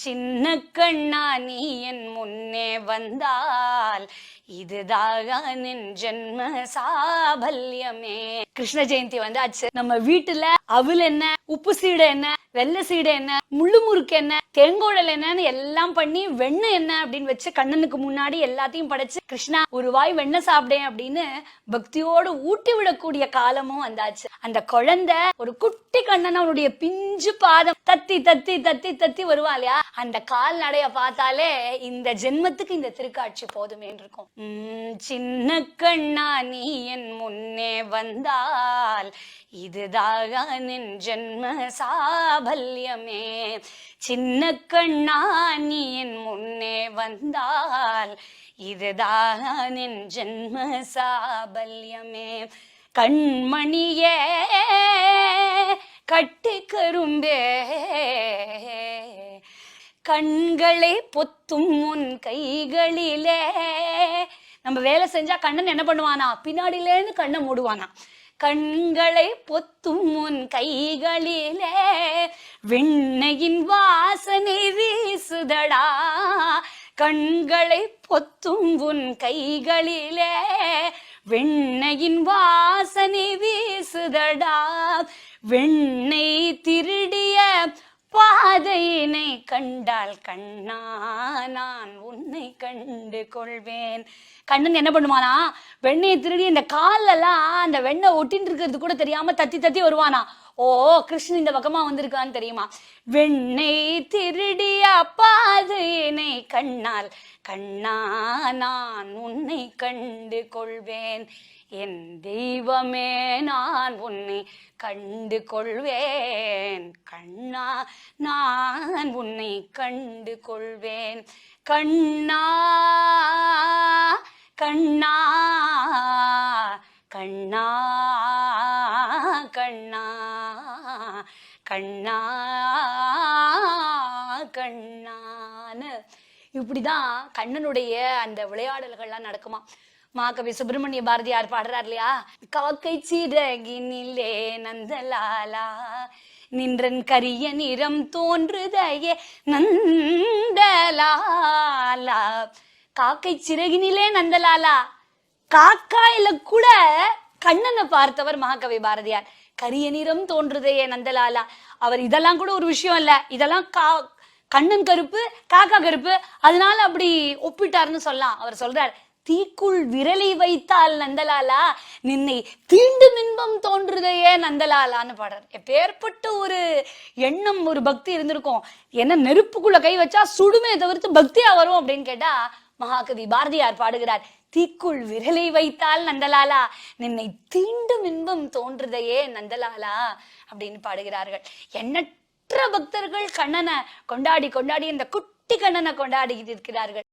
சின்ன கண்ணா நீ என் முன்னே வந்தால் இதுதான் என் ஜென்ம சாபல்யமே. கிருஷ்ண ஜெயந்தி வந்தாச்சு. நம்ம வீட்டுல அவுல் என்ன, உப்பு சீடை என்ன, வெள்ளை சீடை என்ன, முள்ளு முறுக்கு என்ன, தேங்கோடல் என்னன்னு எல்லாம் பண்ணி வெண்ணெய் என்ன அப்படின்னு வச்சு கண்ணனுக்கு முன்னாடி எல்லாத்தையும் படைச்சு கிருஷ்ணா ஒரு வாய் வெண்ணெய் சாப்பிடேன் அப்படின்னு பக்தியோடு ஊட்டி விடக்கூடிய காலமும் வந்தாச்சு. அந்த குழந்தை ஒரு குட்டி கண்ணன் அவனுடைய பிஞ்சு பாதம் தத்தி தத்தி தத்தி தத்தி வருவா இல்லையா, அந்த கால்நடைய பார்த்தாலே இந்த ஜென்மத்துக்கு இந்த திருக்காட்சி போதுமே இருக்கும். சின்ன கண்ணா நீ என் முன்னே வந்தால் இதுதான் என் ஜென்ம சாபல்யமே. சின்ன கண்ணா நீ என் முன்னே வந்தால் இதுதான் என் ஜென்ம சாபல்யமே. கண்மணியே கட்டி கரும்பே கண்களை பொத்தும் உன் கைகளிலே. நம்ம வேலை செஞ்சா கண்ணன் என்ன பண்ணுவானா, பின்னாடியிலேன்னு கண்ணை மூடுவானா. கண்களை பொத்தும் உன் கைகளிலே வெண்ணையின் வாசனை வீசுதடா. கண்களை பொத்தும் உன் கைகளிலே வெண்ணையின் வாசனை வீசுதடா. வெண்ணெய் திருடிய பாதையினை கண்டால் கண்ணா நான் உன்னை கண்டு கொள்வேன். கண்ணன் என்ன பண்ணுவானா, வெண்ணெயை திருடி இந்த காலெல்லாம் அந்த வெண்ணெய் ஒட்டின்னு இருக்கிறது கூட தெரியாம தத்தி தத்தி வருவானா. ஓ, கிருஷ்ணன் இந்த பக்கமா வந்திருக்கான்னு தெரியுமா. வெண்ணெய் திருடிய பாதையினை கண்ணால் கண்ணா நான் உன்னை கண்டு கொள்வேன். என் தெய்வமே நான் உன்னை கண்டு கொள்வேன். கண்ணா நான் உன்னை கண்டு கொள்வேன். கண்ணா கண்ணா கண்ணா கண்ணா கண்ணா கண்ணான்னு இப்படிதான் கண்ணனுடைய அந்த விளையாடல்கள்லாம் நடக்குமா. மாகவி சுப்பிரமணிய பாரதியார் பாடுறார் இல்லையா, காக்கை சிறகினிலே நந்தலாலா நின்றன் கரிய நிறம் தோன்றுதையே நந்தலாலா. காக்கை சிறகினிலே நந்தலாலா, காக்காயில கூட கண்ணனை பார்த்தவர் மகாகவி பாரதியார். கரிய நிறம் தோன்றுதையே நந்தலாலா. அவர் இதெல்லாம் கூட ஒரு விஷயம் இல்ல, இதெல்லாம் கண்ணன் கருப்பு காக்கா கருப்பு, அதனால அப்படி ஒப்பிட்டாருன்னு சொல்லலாம். அவர் சொல்றார், தீக்குள் விரலை வைத்தால் நந்தலாலா நின்னை தீண்டும் இன்பம் தோன்றுதையே நந்தலாலான்னு பாடுறார். எப்பேற்பட்ட ஒரு எண்ணம், ஒரு பக்தி இருந்திருக்கும். என்ன நெருப்புக்குள்ள கை வச்சா சுடுமே தவிர்த்து பக்தியா வரும் அப்படின்னு கேட்டா மகாகவி பாரதியார் பாடுகிறார், தீக்குள் விரலை வைத்தால் நந்தலாலா நின்னை தீண்டும் இன்பம் தோன்றுதையே நந்தலாலா அப்படின்னு பாடுகிறார்கள். எண்ணற்ற பக்தர்கள் கண்ணனை கொண்டாடி கொண்டாடி இந்த குட்டி கண்ணனை கொண்டாடி இருக்கிறார்கள்.